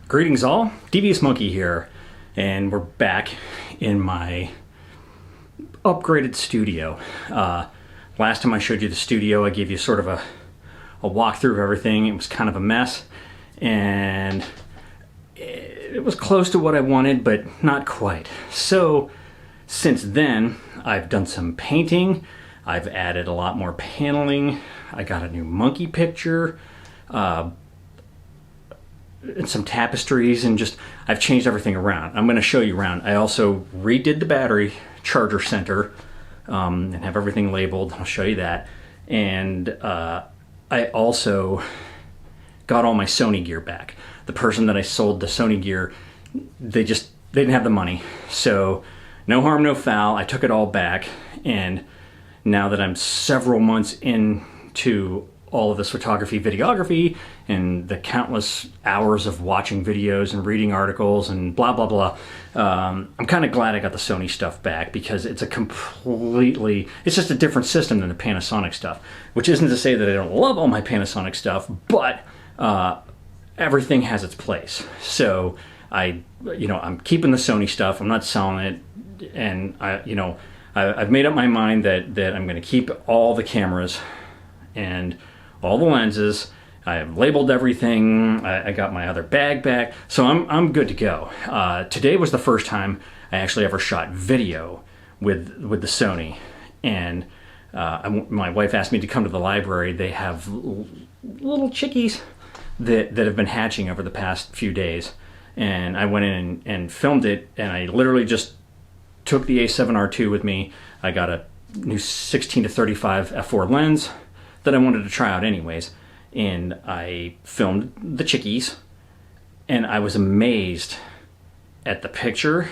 Greetings all, Devious Monkey here, and we're back in my upgraded studio. Last time I showed you the studio, I gave you sort of a walkthrough of everything. It was kind of a mess, and it was close to what I wanted, but not quite. So since then, I've done some painting, I've added a lot more paneling, I got a new monkey picture, and some tapestries, and just I've changed everything around. I'm going to show you around. I also redid the battery charger center and have everything labeled. I'll show you that. And I also got all my Sony gear back. The person that I sold the Sony gear, they didn't have the money. So no harm, no foul. I took it all back, and now that I'm several months into all of this photography, videography, and the countless hours of watching videos and reading articles and blah, blah, blah. I'm kind of glad I got the Sony stuff back, because it's just a different system than the Panasonic stuff, which isn't to say that I don't love all my Panasonic stuff, but everything has its place. So I'm keeping the Sony stuff. I'm not selling it. And I've made up my mind that I'm going to keep all the cameras and all the lenses. I have labeled everything. I got my other bag back, so I'm good to go. Today was the first time I actually ever shot video with the Sony, and my wife asked me to come to the library. They have little chickies that have been hatching over the past few days, and I went in and filmed it, and I literally just took the A7R II with me. I got a new 16-35 f4 lens that I wanted to try out anyways, and I filmed the chickies, and I was amazed at the picture,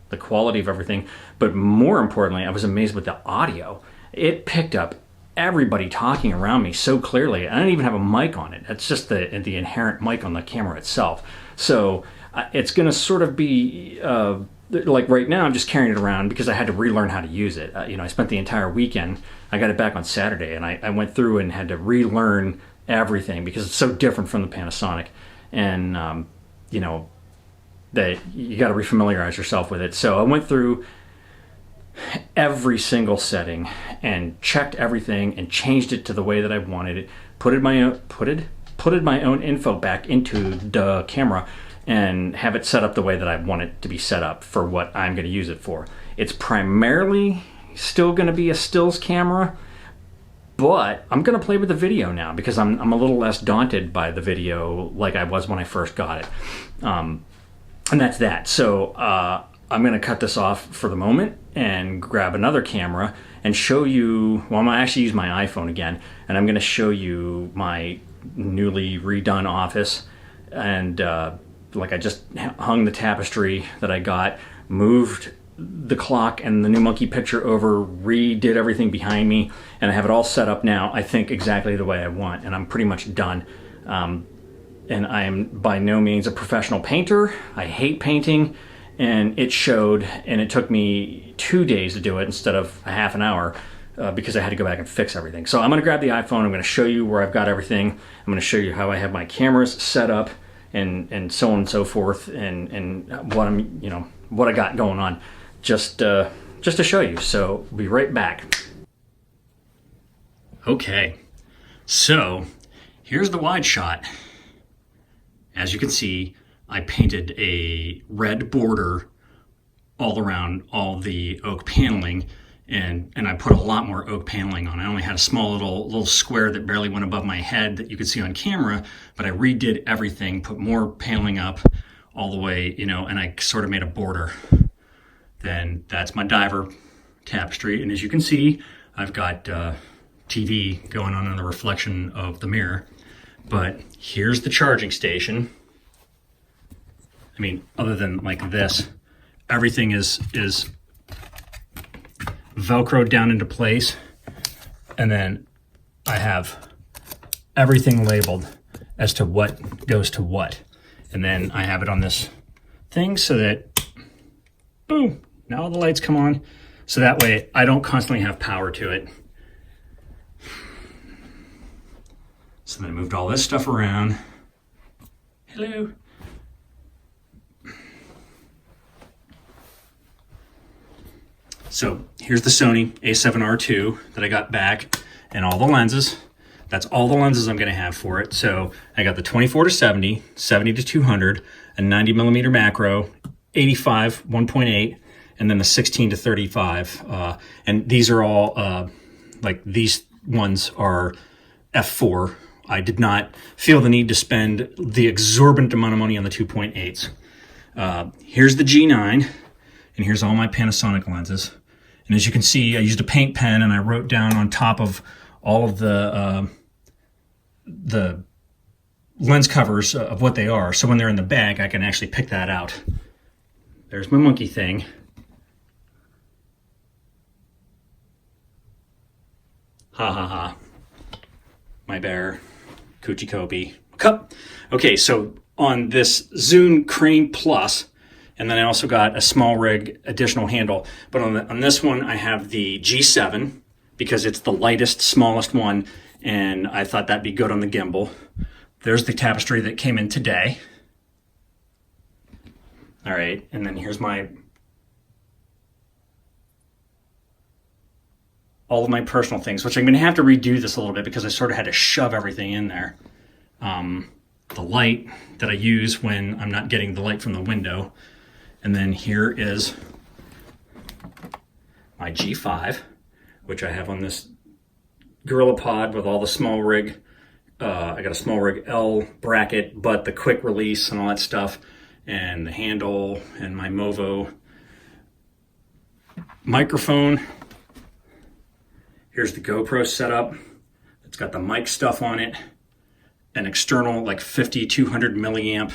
the quality of everything, but more importantly, I was amazed with the audio. It picked up everybody talking around me so clearly. I don't even have a mic on it. It's just the inherent mic on the camera itself. So it's gonna sort of be like right now, I'm just carrying it around because I had to relearn how to use it. I spent the entire weekend. I got it back on Saturday, and I went through and had to relearn everything because it's so different from the Panasonic, and that you got to refamiliarize yourself with it. So I went through every single setting and checked everything and changed it to the way that I wanted it. Put my own info back into the camera, and have it set up the way that I want it to be set up for what I'm going to use it for. It's primarily still going to be a stills camera, but I'm going to play with the video now because I'm a little less daunted by the video like I was when I first got it. And that's that. So I'm going to cut this off for the moment and grab another camera and show you, well, I'm going to actually use my iPhone again, and I'm going to show you my newly redone office. And like I just hung the tapestry that I got, moved the clock and the new monkey picture over, redid everything behind me, and I have it all set up now, I think exactly the way I want, and I'm pretty much done. And I am by no means a professional painter. I hate painting, and it showed, and it took me 2 days to do it instead of a half an hour because I had to go back and fix everything. So I'm going to grab the iPhone, I'm going to show you where I've got everything, I'm going to show you how I have my cameras set up, and so on and so forth, and what I got going on, just to show you. So we'll be right back. Okay, so here's the wide shot. As you can see, I painted a red border all around all the oak paneling, and I put a lot more oak paneling on. I only had a small little square that barely went above my head that you could see on camera, but I redid everything, put more paneling up all the way, and I sort of made a border. Then that's my diver tapestry, and as you can see, I've got TV going on in the reflection of the mirror. But here's the charging station. I mean, other than like this, everything is Velcroed down into place, and then I have everything labeled as to what goes to what, and then I have it on this thing so that boom, now the lights come on, so that way I don't constantly have power to it. So then I moved all this stuff around. Hello. So here's the Sony a7R II that I got back, and all the lenses. That's all the lenses I'm gonna have for it. So I got the 24 to 70, 70 to 200, a 90 millimeter macro, 85, 1.8, and then the 16 to 35. And these are all, like these ones are f4. I did not feel the need to spend the exorbitant amount of money on the 2.8s. Here's the G9, and here's all my Panasonic lenses. And as you can see, I used a paint pen and I wrote down on top of all of the lens covers of what they are. So when they're in the bag, I can actually pick that out. There's my monkey thing. Ha ha ha. My bear. Coochie Kobe. Cup. Okay, so on this Zune Crane Plus, and then I also got a small rig additional handle. But on this one, I have the G7 because it's the lightest, smallest one, and I thought that'd be good on the gimbal. There's the tapestry that came in today. All right, and then here's all of my personal things, which I'm gonna have to redo this a little bit because I sort of had to shove everything in there. The light that I use when I'm not getting the light from the window. And then here is my G5, which I have on this Gorilla Pod with all the small rig. I got a small rig L bracket, but the quick release and all that stuff, and the handle, and my Movo microphone. Here's the GoPro setup. It's got the mic stuff on it, an external like 200 milliamp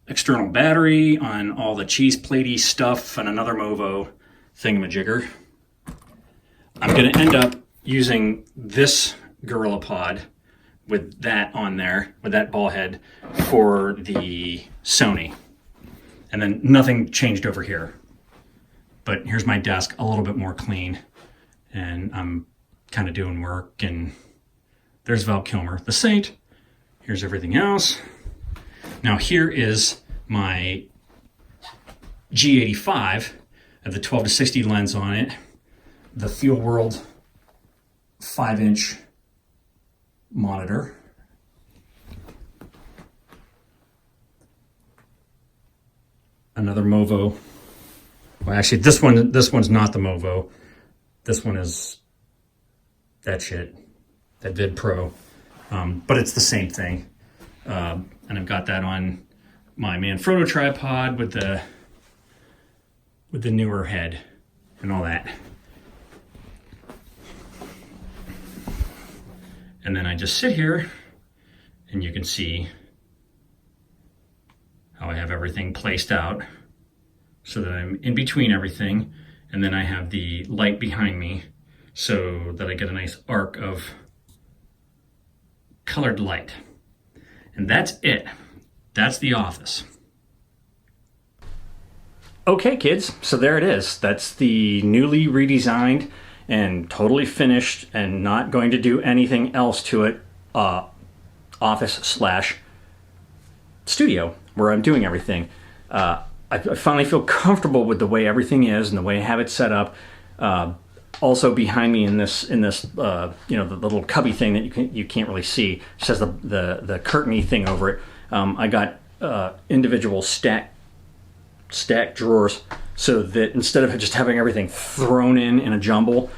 external battery on all the cheese platey stuff, and another Movo thingamajigger. I'm gonna end up using this Gorilla Pod with that on there, with that ball head for the Sony. And then nothing changed over here. But here's my desk, a little bit more clean. And I'm kind of doing work, and there's Val Kilmer, the Saint. Here's everything else. Now here is my G85. I have the 12 to 60 lens on it. The Fuel World 5-inch monitor. Another Movo. Well, actually, this one's not the Movo. This one is that shit, that Vid Pro. But it's the same thing. And I've got that on my Manfrotto tripod with the newer head and all that. And then I just sit here, and you can see how I have everything placed out so that I'm in between everything. And then I have the light behind me so that I get a nice arc of colored light. And that's it. That's the office. Okay, kids, so there it is. That's the newly redesigned and totally finished and not going to do anything else to it office/studio where I'm doing everything. I finally feel comfortable with the way everything is and the way I have it set up. Also behind me in this you know, the little cubby thing that you can't really see, just has the curtainy thing over it. I got individual stacked drawers so that instead of just having everything thrown in a jumble,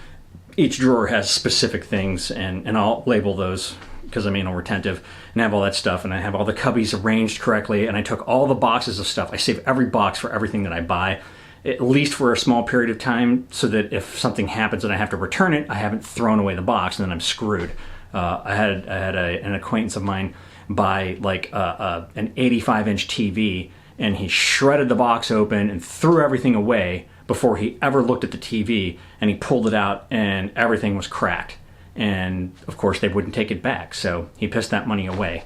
each drawer has specific things, and I'll label those because I'm anal retentive and have all that stuff, and I have all the cubbies arranged correctly, and I took all the boxes of stuff. I save every box for everything that I buy, at least for a small period of time, so that if something happens and I have to return it, I haven't thrown away the box and then I'm screwed. I had an acquaintance of mine buy like an 85-inch TV, and he shredded the box open and threw everything away before he ever looked at the TV, and he pulled it out and everything was cracked. And of course they wouldn't take it back, so he pissed that money away.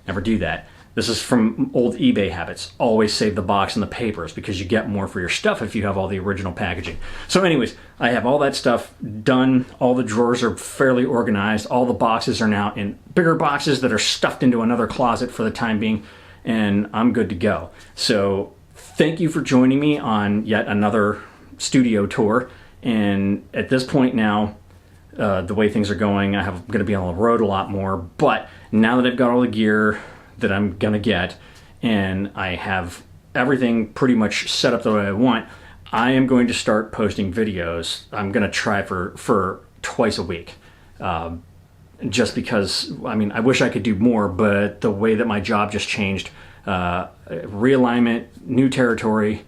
Never do that. This is from old eBay habits. Always save the box and the papers because you get more for your stuff if you have all the original packaging. So anyways, I have all that stuff done. All the drawers are fairly organized. All the boxes are now in bigger boxes that are stuffed into another closet for the time being, and I'm good to go. So thank you for joining me on yet another studio tour. And at this point now, the way things are going, I'm going to be on the road a lot more. But now that I've got all the gear that I'm going to get, and I have everything pretty much set up the way I want, I am going to start posting videos. I'm going to try for twice a week. Just because, I mean, I wish I could do more, but the way that my job just changed, realignment, new territory,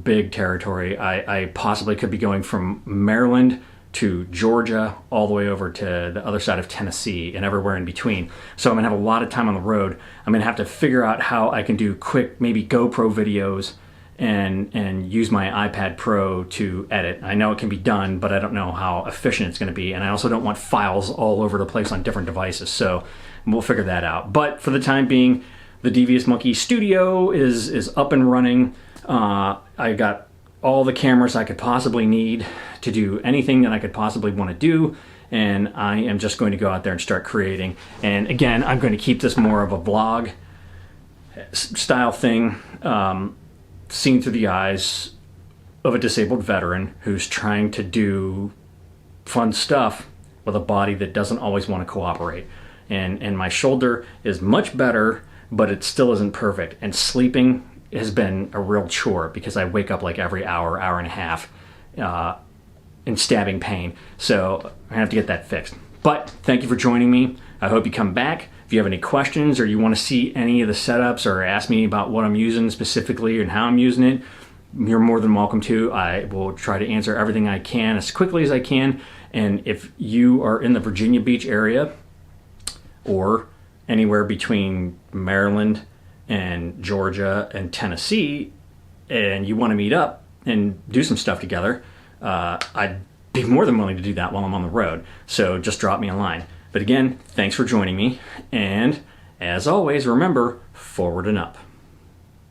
big territory. I possibly could be going from Maryland to Georgia, all the way over to the other side of Tennessee and everywhere in between. So I'm gonna have a lot of time on the road. I'm gonna have to figure out how I can do quick, maybe GoPro videos and use my iPad Pro to edit. I know it can be done, but I don't know how efficient it's gonna be. And I also don't want files all over the place on different devices. So we'll figure that out. But for the time being, the Devious Monkey Studio is up and running. I got all the cameras I could possibly need to do anything that I could possibly want to do, and I am just going to go out there and start creating. And again, I'm going to keep this more of a vlog style thing, seen through the eyes of a disabled veteran who's trying to do fun stuff with a body that doesn't always want to cooperate. And my shoulder is much better, but it still isn't perfect. And sleeping has been a real chore because I wake up like every hour, hour and a half in stabbing pain. So I have to get that fixed. But thank you for joining me. I hope you come back. If you have any questions or you want to see any of the setups or ask me about what I'm using specifically and how I'm using it, you're more than welcome to. I will try to answer everything I can as quickly as I can. And if you are in the Virginia Beach area or anywhere between Maryland and Georgia and Tennessee, and you want to meet up and do some stuff together, I'd be more than willing to do that while I'm on the road. So just drop me a line. But again, thanks for joining me. And as always, remember, forward and up.